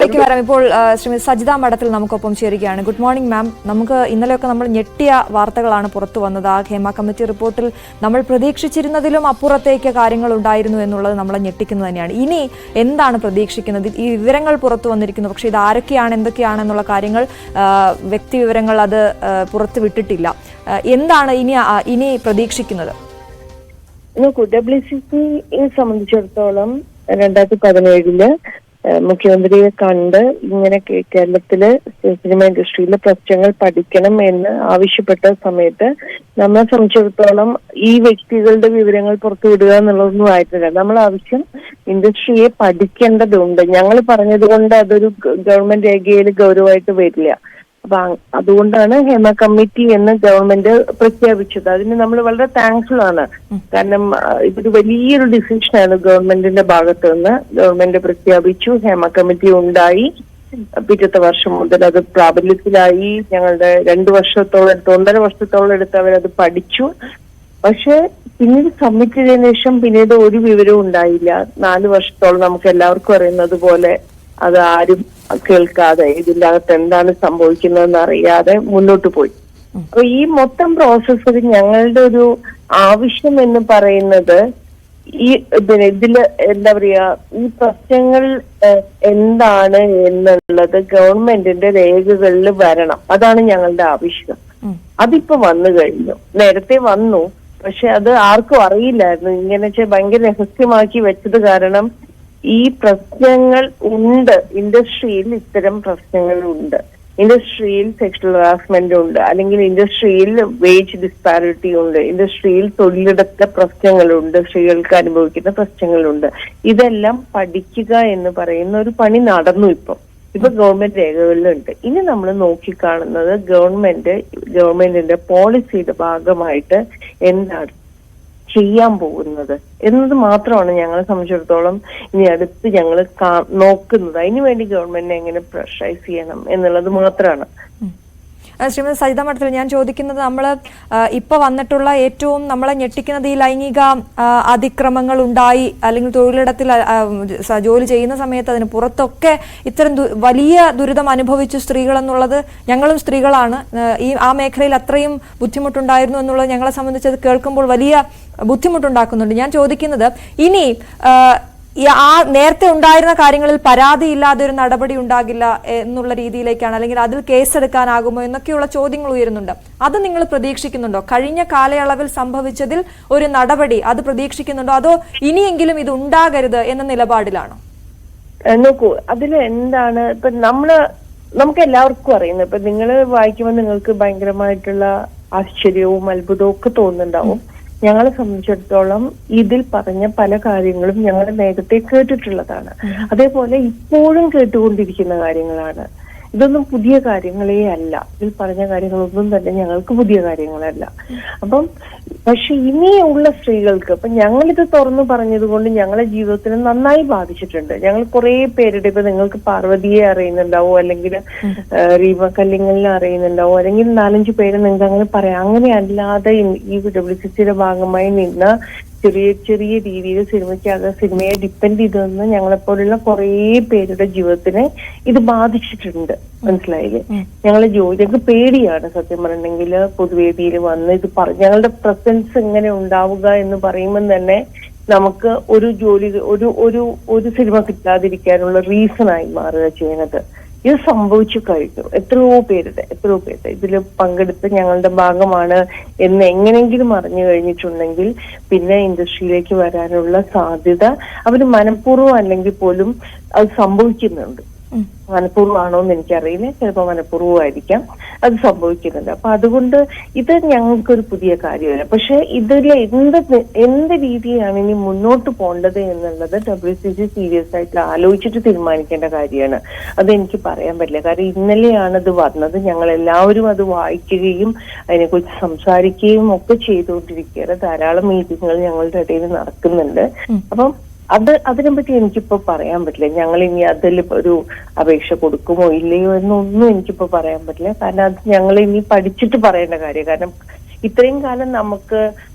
അതിലേക്ക് വരാം. ഇപ്പോൾ ശ്രീമതി സജിത മഠത്തിൽ നമുക്കൊപ്പം ചേരുകയാണ്. Good morning ma'am. നമുക്ക് ഇന്നലെയൊക്കെ നമ്മൾ ഞെട്ടിയ വാർത്തകളാണ് പുറത്തു വന്നത്. ആ ഹേമ കമ്മിറ്റി റിപ്പോർട്ടിൽ നമ്മൾ പ്രതീക്ഷിച്ചിരുന്നതിലും അപ്പുറത്തേക്ക് കാര്യങ്ങൾ ഉണ്ടായിരുന്നു എന്നുള്ളത് നമ്മളെ ഞെട്ടിക്കുന്നത് തന്നെയാണ്. ഇനി എന്താണ് പ്രതീക്ഷിക്കുന്നത്? ഈ വിവരങ്ങൾ പുറത്തു വന്നിരിക്കുന്നു, പക്ഷേ ഇത് ആരൊക്കെയാണ് എന്തൊക്കെയാണെന്നുള്ള കാര്യങ്ങൾ വ്യക്തി വിവരങ്ങൾ അത് പുറത്തു വിട്ടിട്ടില്ല. എന്താണ് ഇനി പ്രതീക്ഷിക്കുന്നത്? WCCയെ സംബന്ധിച്ചിടത്തോളം 2017 മുഖ്യമന്ത്രിയെ കണ്ട് ഇങ്ങനെ കേരളത്തില് സിനിമ ഇൻഡസ്ട്രിയിലെ പ്രശ്നങ്ങൾ പഠിക്കണം എന്ന് ആവശ്യപ്പെട്ട സമയത്ത് നമ്മളെ സംബന്ധിച്ചിടത്തോളം ഈ വ്യക്തികളുടെ വിവരങ്ങൾ പുറത്തുവിടുക എന്നുള്ളതൊന്നും ആയിട്ടില്ല. നമ്മൾ ആവശ്യം ഇൻഡസ്ട്രിയെ പഠിക്കേണ്ടതുണ്ട്. ഞങ്ങൾ പറഞ്ഞത് കൊണ്ട് അതൊരു ഗവൺമെന്റ് രേഖയിൽ ഗൗരവമായിട്ട് വരില്ല. അപ്പൊ അതുകൊണ്ടാണ് ഹേമ കമ്മിറ്റി എന്ന് ഗവൺമെന്റ് പ്രഖ്യാപിച്ചത്. അതിന് നമ്മൾ വളരെ താങ്ക്ഫുൾ ആണ്. കാരണം ഇതൊരു വലിയൊരു ഡിസിഷനാണ് ഗവൺമെന്റിന്റെ ഭാഗത്ത് നിന്ന്. ഗവൺമെന്റ് പ്രഖ്യാപിച്ചു, ഹേമ കമ്മിറ്റി ഉണ്ടായി. പിറ്റത്തെ വർഷം മുതൽ അത് പ്രാബല്യത്തിലായി. ഞങ്ങളുടെ 2 വർഷത്തോളം 1.5 വർഷത്തോളം എടുത്ത് അവരത് പഠിച്ചു. പക്ഷെ പിന്നീട് സബ്മിറ്റ് ചെയ്തതിനു ശേഷം പിന്നീട് ഒരു വിവരവും ഉണ്ടായില്ല. 4 വർഷത്തോളം നമുക്ക് എല്ലാവർക്കും അറിയുന്നത് പോലെ അത് ആരും കേൾക്കാതെ ഇതിന്റെ അകത്ത് എന്താണ് സംഭവിക്കുന്നതെന്ന് അറിയാതെ മുന്നോട്ട് പോയി. അപ്പൊ ഈ മൊത്തം പ്രോസസ്സിൽ ഞങ്ങളുടെ ഒരു ആവശ്യം എന്ന് പറയുന്നത് ഇതില് എന്താ പറയാ, ഈ പ്രശ്നങ്ങൾ എന്താണ് എന്നുള്ളത് ഗവൺമെന്റിന്റെ രേഖകളിൽ വരണം. അതാണ് ഞങ്ങളുടെ ആവശ്യം. അതിപ്പോ വന്നു കഴിഞ്ഞു. നേരത്തെ വന്നു, പക്ഷെ അത് ആർക്കും അറിയില്ലായിരുന്നു. ഇങ്ങനെ ഭയങ്കര രഹസ്യമാക്കി വെച്ചത് കാരണം ഈ പ്രശ്നങ്ങൾ ഉണ്ട്. ഇൻഡസ്ട്രിയിൽ ഇത്തരം പ്രശ്നങ്ങൾ ഉണ്ട്. ഇൻഡസ്ട്രിയിൽ സെക്ഷൽ ഹറാസ്മെന്റ് ഉണ്ട്, അല്ലെങ്കിൽ ഇൻഡസ്ട്രിയിൽ വേജ് ഡിസ്പാരിറ്റി ഉണ്ട്, ഇൻഡസ്ട്രിയിൽ തൊഴിലിടത്തെ പ്രശ്നങ്ങളുണ്ട്, സ്ത്രീകൾക്ക് അനുഭവിക്കുന്ന പ്രശ്നങ്ങളുണ്ട്. ഇതെല്ലാം പഠിക്കുക എന്ന് പറയുന്ന ഒരു പണി നടന്നു. ഇപ്പൊ ഗവൺമെന്റ് രേഖകളിലുണ്ട്. ഇനി നമ്മൾ നോക്കിക്കാണുന്നത് ഗവൺമെന്റിന്റെ പോളിസിയുടെ ഭാഗമായിട്ട് എന്താണ് ചെയ്യാൻ പോകുന്നത് എന്നത് മാത്രമാണ് ഞങ്ങളെ സംബന്ധിച്ചിടത്തോളം ഇനി അടുത്ത് ഞങ്ങൾ നോക്കുന്നത്. അതിനുവേണ്ടി ഗവൺമെന്റിനെ എങ്ങനെ പ്രഷറൈസ് ചെയ്യണം എന്നുള്ളത് മാത്രമാണ്. ശ്രീമതി സജിത മഠത്തിൽ ഞാൻ ചോദിക്കുന്നത്, നമ്മൾ ഇപ്പൊ വന്നിട്ടുള്ള ഏറ്റവും നമ്മളെ ഞെട്ടിക്കുന്നത് ഈ ലൈംഗിക അതിക്രമങ്ങൾ ഉണ്ടായി, അല്ലെങ്കിൽ തൊഴിലിടത്തിൽ ജോലി ചെയ്യുന്ന സമയത്ത് അതിന് പുറത്തൊക്കെ ഇത്തരം വലിയ ദുരിതം അനുഭവിച്ചു സ്ത്രീകൾ എന്നുള്ളത്, ഞങ്ങളും സ്ത്രീകളാണ്, ആ മേഖലയിൽ അത്രയും ബുദ്ധിമുട്ടുണ്ടായിരുന്നു എന്നുള്ളത് ഞങ്ങളെ സംബന്ധിച്ച് അത് കേൾക്കുമ്പോൾ വലിയ ബുദ്ധിമുട്ടുണ്ടാക്കുന്നുണ്ട്. ഞാൻ ചോദിക്കുന്നത്, ഇനി ആ നേരത്തെ ഉണ്ടായിരുന്ന കാര്യങ്ങളിൽ പരാതിയില്ലാതെ ഒരു നടപടി ഉണ്ടാകില്ല എന്നുള്ള രീതിയിലേക്കാണ്, അല്ലെങ്കിൽ അതിൽ കേസെടുക്കാനാകുമോ എന്നൊക്കെയുള്ള ചോദ്യങ്ങൾ ഉയരുന്നുണ്ട്. അത് നിങ്ങൾ പ്രതീക്ഷിക്കുന്നുണ്ടോ? കഴിഞ്ഞ കാലയളവിൽ സംഭവിച്ചതിൽ ഒരു നടപടി അത് പ്രതീക്ഷിക്കുന്നുണ്ടോ? അതോ ഇനിയെങ്കിലും ഇത് ഉണ്ടാകരുത് എന്ന നിലപാടിലാണോ? നോക്കൂ, അതിൽ എന്താണ് ഇപ്പൊ നമുക്ക് എല്ലാവർക്കും അറിയുന്നത്. ഇപ്പൊ നിങ്ങൾ വായിക്കുമ്പോൾ നിങ്ങൾക്ക് ഭയങ്കരമായിട്ടുള്ള ആശ്ചര്യവും അത്ഭുതവും ഒക്കെ തോന്നുന്നുണ്ടാവും. ഞങ്ങളെ സംബന്ധിച്ചിടത്തോളം ഇതിൽ പറഞ്ഞ പല കാര്യങ്ങളും ഞങ്ങൾ നേരത്തെ കേട്ടിട്ടുള്ളതാണ്. അതേപോലെ ഇപ്പോഴും കേട്ടുകൊണ്ടിരിക്കുന്ന കാര്യങ്ങളാണ്. ഇതൊന്നും പുതിയ കാര്യങ്ങളേ അല്ല. ഇതിൽ പറഞ്ഞ കാര്യങ്ങളൊന്നും തന്നെ ഞങ്ങൾക്ക് പുതിയ കാര്യങ്ങളല്ല. പക്ഷെ ഇനിയുള്ള സ്ത്രീകൾക്ക് ഇപ്പൊ ഞങ്ങളിത് തുറന്നു പറഞ്ഞത് കൊണ്ട് ഞങ്ങളെ ജീവിതത്തിന് നന്നായി ബാധിച്ചിട്ടുണ്ട്. ഞങ്ങൾ കുറെ പേരുടെ, ഇപ്പൊ നിങ്ങൾക്ക് പാർവതിയെ അറിയുന്നുണ്ടാവോ, അല്ലെങ്കിൽ റീമ കല്ലിങ്ങലിനെ അറിയുന്നുണ്ടാവോ, അല്ലെങ്കിൽ 4-5 പേര് നിങ്ങൾക്ക് അങ്ങനെ പറയാം. അങ്ങനെ അല്ലാതെ ഈ WCCയുടെ ഭാഗമായി നിന്ന ചെറിയ രീതിയിൽ സിനിമയെ ഡിപ്പെൻഡ് ചെയ്തെന്ന് ഞങ്ങളെപ്പോലുള്ള കുറെ പേരുടെ ജീവിതത്തിനെ ഇത് ബാധിച്ചിട്ടുണ്ട്. മനസ്സിലായില്ലേ? ഞങ്ങൾക്ക് പേടിയാണ് സത്യം പറഞ്ഞെങ്കിൽ പൊതുവേദിയിൽ വന്ന് ഇത് ഞങ്ങളുടെ പ്രസൻസ് എങ്ങനെ ഉണ്ടാവുക എന്ന് പറയുമ്പോൾ തന്നെ നമുക്ക് ഒരു ഒരു സിനിമ കിട്ടാതിരിക്കാനുള്ള റീസണായി മാറുക ചെയ്യുന്നത്. ഇത് സംഭവിച്ചു കഴിഞ്ഞു. എത്രയോ പേരുടെ ഇതിൽ പങ്കെടുത്ത് ഞങ്ങളുടെ ഭാഗമാണ് എന്ന് എങ്ങനെങ്കിലും അറിഞ്ഞു കഴിഞ്ഞിട്ടുണ്ടെങ്കിൽ പിന്നെ ഇൻഡസ്ട്രിയിലേക്ക് വരാനുള്ള സാധ്യത അവർ മനഃപൂർവ്വം അല്ലെങ്കിൽ പോലും അത് സംഭവിക്കുന്നുണ്ട്. മനഃപൂർവ്വമാണോ എന്ന് എനിക്കറിയില്ല, ചിലപ്പോൾ മനഃപൂർവ്വമായിരിക്കാം, അത് സംഭവിക്കുന്നുണ്ട്. അപ്പൊ അതുകൊണ്ട് ഇത് ഞങ്ങൾക്കൊരു പുതിയ കാര്യമല്ല. പക്ഷെ ഇതിൽ എന്ത് രീതിയാണ് ഇനി മുന്നോട്ട് പോകേണ്ടത് എന്നുള്ളത് WCC സീരിയസ് ആയിട്ട് ആലോചിച്ചിട്ട് തീരുമാനിക്കേണ്ട കാര്യമാണ്. അതെനിക്ക് പറയാൻ പറ്റില്ല. കാരണം ഇന്നലെയാണ് അത് വന്നത്. ഞങ്ങൾ എല്ലാവരും അത് വായിക്കുകയും അതിനെക്കുറിച്ച് സംസാരിക്കുകയും ഒക്കെ ചെയ്തുകൊണ്ടിരിക്കുകയാണ്. ധാരാളം മീറ്റിങ്ങുകൾ ഞങ്ങളുടെ ഇടയിൽ നടക്കുന്നുണ്ട്. അപ്പം അതിനെപ്പറ്റി എനിക്കിപ്പോ പറയാൻ പറ്റില്ല. ഞങ്ങൾ ഇനി അതിൽ ഒരു അപേക്ഷ കൊടുക്കുമോ ഇല്ലയോ എന്നൊന്നും എനിക്കിപ്പോ പറയാൻ പറ്റില്ല. കാരണം അത് ഞങ്ങൾ ഇനി പഠിച്ചിട്ട് പറയേണ്ട കാര്യം. കാരണം ഇത്രയും കാലം നമുക്ക്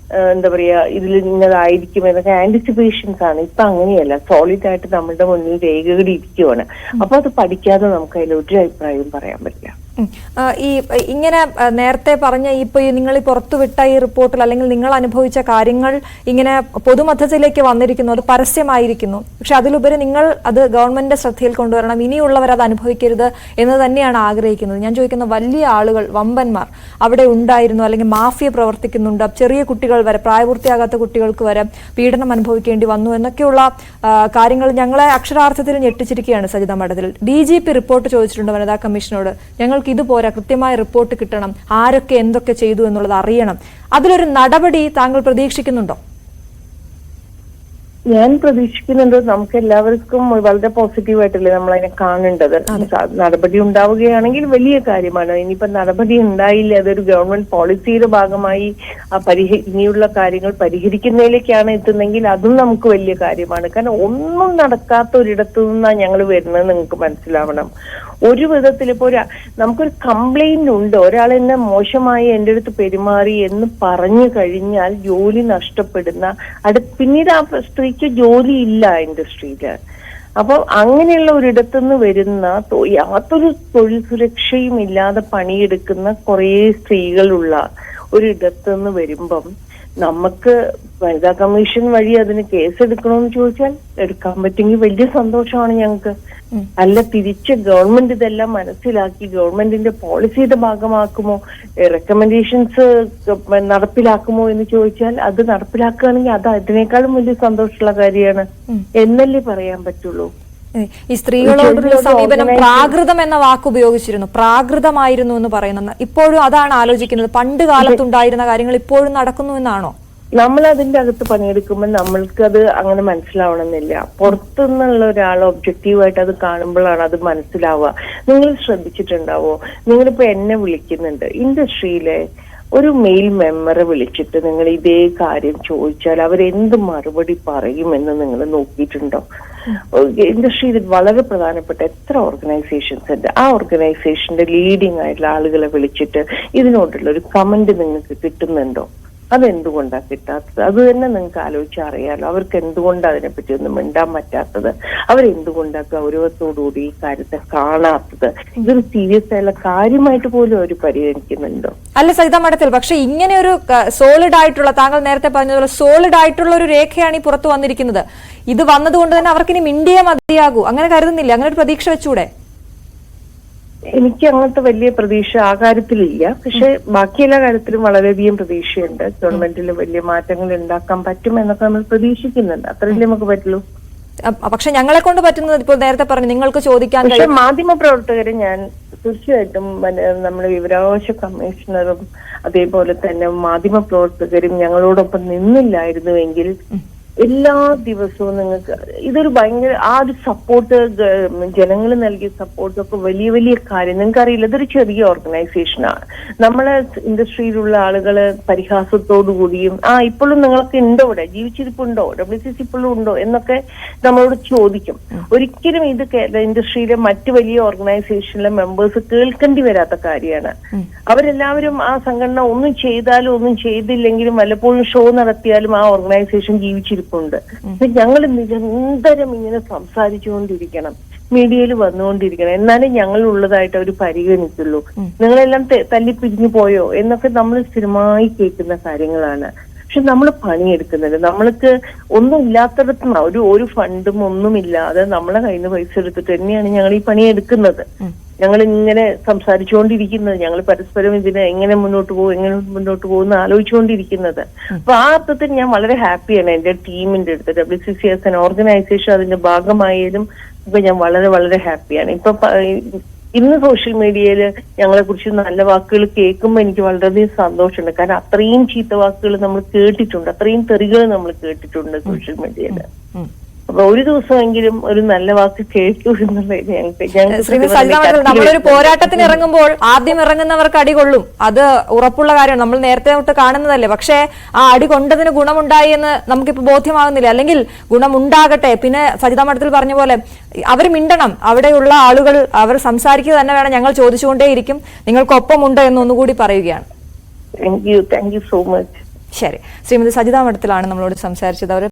എന്താ പറയാ ഇതിൽ ഇന്നതായിരിക്കും എന്നൊക്കെ ആന്റിസിപ്പേഷൻസ് ആണ്. ഇപ്പൊ അങ്ങനെയല്ല, സോളിഡ് ആയിട്ട് നമ്മളുടെ മുന്നിൽ രേഖകൾ ഇരിക്കുവാണ്. അപ്പൊ അത് പഠിക്കാതെ നമുക്ക് അതിലൊരു അഭിപ്രായവും പറയാൻ പറ്റില്ല. ഈ ഇങ്ങനെ നേരത്തെ പറഞ്ഞ ഇപ്പൊ നിങ്ങൾ ഈ പുറത്തുവിട്ട ഈ റിപ്പോർട്ടിൽ അല്ലെങ്കിൽ നിങ്ങൾ അനുഭവിച്ച കാര്യങ്ങൾ ഇങ്ങനെ പൊതുമധ്യത്തിലേക്ക് വന്നിരിക്കുന്നു, അത് പരസ്യമായിരിക്കുന്നു. പക്ഷെ അതിലുപരി നിങ്ങൾ അത് ഗവൺമെന്റിന്റെ ശ്രദ്ധയിൽ കൊണ്ടുവരണം, ഇനിയുള്ളവർ അത് അനുഭവിക്കരുത് എന്ന് തന്നെയാണ് ആഗ്രഹിക്കുന്നത്. ഞാൻ ചോദിക്കുന്ന വലിയ ആളുകൾ, വമ്പന്മാർ അവിടെ ഉണ്ടായിരുന്നു, അല്ലെങ്കിൽ മാഫിയ പ്രവർത്തിക്കുന്നുണ്ട്, ചെറിയ കുട്ടികൾ വരെ, പ്രായപൂർത്തിയാകാത്ത കുട്ടികൾക്ക് വരെ പീഡനം അനുഭവിക്കേണ്ടി വന്നു എന്നൊക്കെയുള്ള കാര്യങ്ങൾ ഞങ്ങളെ അക്ഷരാർത്ഥത്തിൽ ഞെട്ടിച്ചിരിക്കുകയാണ്. സജിത മഠത്തിൽ DGP റിപ്പോർട്ട് ചോദിച്ചിട്ടുണ്ട് വനിതാ കമ്മീഷനോട്, ഞങ്ങൾക്ക് ഇത് പോരാ, കൃത്യമായ റിപ്പോർട്ട് കിട്ടണം, ആരൊക്കെ എന്തൊക്കെ ചെയ്തു എന്നുള്ളത് അറിയണം. അതിലൊരു നടപടി താങ്കൾ പ്രതീക്ഷിക്കുന്നുണ്ടോ? ഞാൻ പ്രതീക്ഷിക്കുന്നുണ്ട്. നമുക്ക് എല്ലാവർക്കും വളരെ പോസിറ്റീവായിട്ടല്ലേ നമ്മളതിനെ കാണേണ്ടത്. നടപടി ഉണ്ടാവുകയാണെങ്കിൽ വലിയ കാര്യമാണ്. ഇനിയിപ്പോ നടപടി ഉണ്ടായില്ല, അതൊരു ഗവൺമെന്റ് പോളിസിയുടെ ഭാഗമായി ഇനിയുള്ള കാര്യങ്ങൾ പരിഹരിക്കുന്നതിലേക്കാണ് എത്തുന്നെങ്കിൽ അതും നമുക്ക് വലിയ കാര്യമാണ്. കാരണം ഒന്നും നടക്കാത്ത ഒരിടത്തു നിന്നാണ് ഞങ്ങൾ വരുന്നത് നിങ്ങൾക്ക് മനസ്സിലാവണം. ഒരു വിധത്തിൽ ഇപ്പോ നമുക്കൊരു കംപ്ലൈന്റ് ഉണ്ട്, ഒരാൾ എന്നെ മോശമായി എന്റെ അടുത്ത് പെരുമാറി എന്ന് പറഞ്ഞു കഴിഞ്ഞാൽ ജോലി നഷ്ടപ്പെടുന്ന പിന്നീട് ആ സ്ത്രീക്ക് ജോലി ഇല്ല ഇൻഡസ്ട്രിയില്. അപ്പൊ അങ്ങനെയുള്ള ഒരിടത്തുനിന്ന് വരുന്ന യാതൊരു തൊഴിൽ സുരക്ഷയും ഇല്ലാതെ പണിയെടുക്കുന്ന കുറെ സ്ത്രീകളുള്ള ഒരിടത്തുനിന്ന് വരുമ്പം നമുക്ക് വനിതാ കമ്മീഷൻ വഴി അതിന് കേസെടുക്കണമെന്ന് ചോദിച്ചാൽ എടുക്കാൻ പറ്റുമെങ്കിൽ വലിയ സന്തോഷമാണ് ഞങ്ങൾക്ക്. അല്ല, തിരിച്ച് ഗവൺമെന്റ് ഇതെല്ലാം മനസ്സിലാക്കി ഗവൺമെന്റിന്റെ പോളിസിയുടെ ഭാഗമാക്കുമോ, റെക്കമെൻഡേഷൻസ് നടപ്പിലാക്കുമോ എന്ന് ചോദിച്ചാൽ അത് നടപ്പിലാക്കുകയാണെങ്കിൽ അത് അതിനേക്കാളും വലിയ സന്തോഷമുള്ള കാര്യമാണ് എന്നല്ലേ പറയാൻ പറ്റുള്ളൂ. ഈ സ്ത്രീകളോടുള്ള സമീപനം പ്രാകൃതം എന്ന വാക്ക് ഉപയോഗിച്ചിരുന്നു, പ്രാകൃതമായിരുന്നു എന്ന് പറയുന്നത്. ഇപ്പോഴും അതാണ് ആലോചിക്കുന്നത്, പണ്ട് കാലത്തുണ്ടായിരുന്ന കാര്യങ്ങൾ ഇപ്പോഴും നടക്കുന്നു എന്നാണോ? നമ്മൾ അതിന്റെ അകത്ത് പണിയെടുക്കുമ്പോൾ നമ്മൾക്ക് അത് അങ്ങനെ മനസ്സിലാവണമെന്നില്ല. പുറത്തുനിന്നുള്ള ഒരാൾ ഒബ്ജക്റ്റീവായിട്ട് അത് കാണുമ്പോഴാണ് അത് മനസ്സിലാവുക. നിങ്ങൾ ശ്രദ്ധിച്ചിട്ടുണ്ടാവോ, നിങ്ങളിപ്പോ എന്നെ വിളിക്കുന്നുണ്ട്, ഇൻഡസ്ട്രിയിലെ ഒരു മെയിൽ മെമ്പറെ വിളിച്ചിട്ട് നിങ്ങൾ ഇതേ കാര്യം ചോദിച്ചാൽ അവരെന്ത് മറുപടി പറയുമെന്ന് നിങ്ങൾ നോക്കിയിട്ടുണ്ടോ? ഇൻഡസ്ട്രിയിൽ വളരെ പ്രധാനപ്പെട്ട എത്ര ഓർഗനൈസേഷൻസ് ഉണ്ട്, ആ ഓർഗനൈസേഷന്റെ ലീഡിംഗ് ആയിട്ടുള്ള ആളുകളെ വിളിച്ചിട്ട് ഇതിനോടുള്ള ഒരു കമന്റ് നിങ്ങൾക്ക് കിട്ടുന്നുണ്ടോ? അതെന്തുകൊണ്ടാണ് കിട്ടാത്തത്? അത് തന്നെ നിങ്ങൾക്ക് ആലോചിച്ചറിയാലോ. അവർക്ക് എന്തുകൊണ്ടാണ് അതിനെപ്പറ്റി ഒന്നും മിണ്ടാൻ പറ്റാത്തത്, അവരെന്തുകൊണ്ടാണ് ഗൗരവത്തോടുകൂടി ഈ കാര്യത്തെ കാണാത്തത്? ഇതൊരു സീരിയസ് ആയുള്ള കാര്യമായിട്ട് പോലും അവർ പരിഗണിക്കുന്നുണ്ടോ? അല്ല സരിത മഠത്തിൽ, പക്ഷെ ഇങ്ങനെ ഒരു സോളിഡ് ആയിട്ടുള്ള, താങ്കൾ നേരത്തെ പറഞ്ഞതുപോലെ സോളിഡ് ആയിട്ടുള്ള ഒരു രേഖയാണ് ഈ പുറത്തു വന്നിരിക്കുന്നത്. ഇത് വന്നതുകൊണ്ട് തന്നെ അവർക്കിനി മിണ്ടിയേ മതിയാകൂ, അങ്ങനെ കരുതുന്നില്ല? അങ്ങനെ ഒരു പ്രതീക്ഷ വെച്ചൂടെ? എനിക്ക് അങ്ങനത്തെ വലിയ പ്രതീക്ഷ ആ കാര്യത്തിലില്ല. പക്ഷെ ബാക്കി എല്ലാ കാര്യത്തിലും വളരെയധികം പ്രതീക്ഷയുണ്ട്. ഗവൺമെന്റിൽ വലിയ മാറ്റങ്ങൾ ഉണ്ടാക്കാൻ പറ്റും എന്നൊക്കെ നമ്മൾ പ്രതീക്ഷിക്കുന്നുണ്ട്. അത്രയല്ലേ നമുക്ക് പറ്റുള്ളൂ. പക്ഷെ ഞങ്ങളെ കൊണ്ട് പറ്റുന്നത് ഇപ്പോൾ നേരത്തെ പറഞ്ഞു നിങ്ങൾക്ക് ചോദിക്കാൻ. പക്ഷെ മാധ്യമ പ്രവർത്തകരെ ഞാൻ തീർച്ചയായിട്ടും നമ്മുടെ വിവരാവകാശ കമ്മീഷണറും അതേപോലെ തന്നെ മാധ്യമ പ്രവർത്തകരും ഞങ്ങളോടൊപ്പം നിന്നില്ലായിരുന്നുവെങ്കിൽ എല്ലാ ദിവസവും നിങ്ങൾക്ക് ഇതൊരു ഭയങ്കര ആ ഒരു സപ്പോർട്ട്, ജനങ്ങൾ നൽകിയ സപ്പോർട്ടൊക്കെ വലിയ വലിയ കാര്യം. നിങ്ങൾക്കറിയില്ല, ഇതൊരു ചെറിയ ഓർഗനൈസേഷനാണ്. നമ്മളെ ഇൻഡസ്ട്രിയിലുള്ള ആളുകള് പരിഹാസത്തോടുകൂടിയും ഇപ്പോഴും നിങ്ങൾക്ക് ഉണ്ടോ, ഇവിടെ ജീവിച്ചിരിപ്പുണ്ടോ, WCC ഇപ്പോഴും ഉണ്ടോ എന്നൊക്കെ നമ്മളോട് ചോദിക്കും. ഒരിക്കലും ഇത് ഇൻഡസ്ട്രിയിലെ മറ്റു വലിയ ഓർഗനൈസേഷനിലെ മെമ്പേഴ്സ് കേൾക്കേണ്ടി വരാത്ത കാര്യമാണ്. അവരെല്ലാവരും ആ സംഘടന ഒന്നും ചെയ്താലും ഒന്നും ചെയ്തില്ലെങ്കിലും വല്ലപ്പോഴും ഷോ നടത്തിയാലും ആ ഓർഗനൈസേഷൻ ജീവിച്ചിരിക്കും. ഞങ്ങൾ നിരന്തരം ഇങ്ങനെ സംസാരിച്ചുകൊണ്ടിരിക്കണം, മീഡിയയിൽ വന്നുകൊണ്ടിരിക്കണം, എന്നാലേ ഞങ്ങൾ ഉള്ളതായിട്ട് അവർ പരിഗണിക്കുള്ളൂ. നിങ്ങളെല്ലാം തല്ലിപ്പിരിഞ്ഞു പോയോ എന്നൊക്കെ നമ്മൾ സ്ഥിരമായി കേൾക്കുന്ന കാര്യങ്ങളാണ്. പക്ഷെ നമ്മൾ പണിയെടുക്കുന്നുണ്ട്. നമ്മൾക്ക് ഒന്നും ഇല്ലാത്തടത്തുനിന്ന് ഒരു ഫണ്ടും ഒന്നുമില്ലാതെ നമ്മളെ കയ്യിൽ നിന്ന് പൈസ എടുത്തിട്ട് തന്നെയാണ് ഞങ്ങൾ ഈ പണിയെടുക്കുന്നത്. ഞങ്ങൾ ഇങ്ങനെ സംസാരിച്ചുകൊണ്ടിരിക്കുന്നത്, ഞങ്ങൾ പരസ്പരം ഇതിനെ എങ്ങനെ മുന്നോട്ട് പോകും എന്ന് ആലോചിച്ചുകൊണ്ടിരിക്കുന്നത്. അപ്പൊ ആ അർത്ഥത്തിൽ ഞാൻ വളരെ ഹാപ്പിയാണ് എന്റെ ടീമിന്റെ അടുത്ത്. WCC ആസ് എൻ ഓർഗനൈസേഷൻ അതിന്റെ ഭാഗമായാലും ഇപ്പൊ ഞാൻ വളരെ വളരെ ഹാപ്പിയാണ്. ഇപ്പൊ ഇന്ന് സോഷ്യൽ മീഡിയയിൽ ഞങ്ങളെ കുറിച്ച് നല്ല വാക്കുകൾ കേൾക്കുമ്പോൾ എനിക്ക് വളരെയധികം സന്തോഷമുണ്ട്. കാരണം അത്രയും ചീത്ത വാക്കുകൾ നമ്മൾ കേട്ടിട്ടുണ്ട്, അത്രയും തെറികൾ നമ്മൾ കേട്ടിട്ടുണ്ട് സോഷ്യൽ മീഡിയയിൽ. അപ്പൊ ഒരു ദിവസമെങ്കിലും ഒരു നല്ല വാക്ക് കേട്ടു എന്നുള്ളത് നമ്മളൊരു പോരാട്ടത്തിന് ഇറങ്ങുമ്പോൾ ആദ്യം ഇറങ്ങുന്നവർക്ക് അടി കൊള്ളും, അത് ഉറപ്പുള്ള കാര്യമാണ്. നമ്മൾ നേരത്തെ തൊട്ട് കാണുന്നതല്ലേ. പക്ഷേ ആ അടി കൊണ്ടതിന് ഗുണമുണ്ടായി എന്ന് നമുക്കിപ്പോ ബോധ്യമാകുന്നില്ല. അല്ലെങ്കിൽ ഗുണമുണ്ടാകട്ടെ. പിന്നെ സജിത മഠത്തിൽ പറഞ്ഞ പോലെ അവർ മിണ്ടണം, അവിടെയുള്ള ആളുകൾ അവർ സംസാരിക്കുക തന്നെ വേണം. ഞങ്ങൾ ചോദിച്ചുകൊണ്ടേയിരിക്കും, നിങ്ങൾക്കൊപ്പമുണ്ട് എന്നൊന്നുകൂടി പറയുകയാണ്. Thank you so much. ശരി, ശ്രീമതി സജിത മഠത്തിലാണ് നമ്മളോട് സംസാരിച്ചത്. അവർ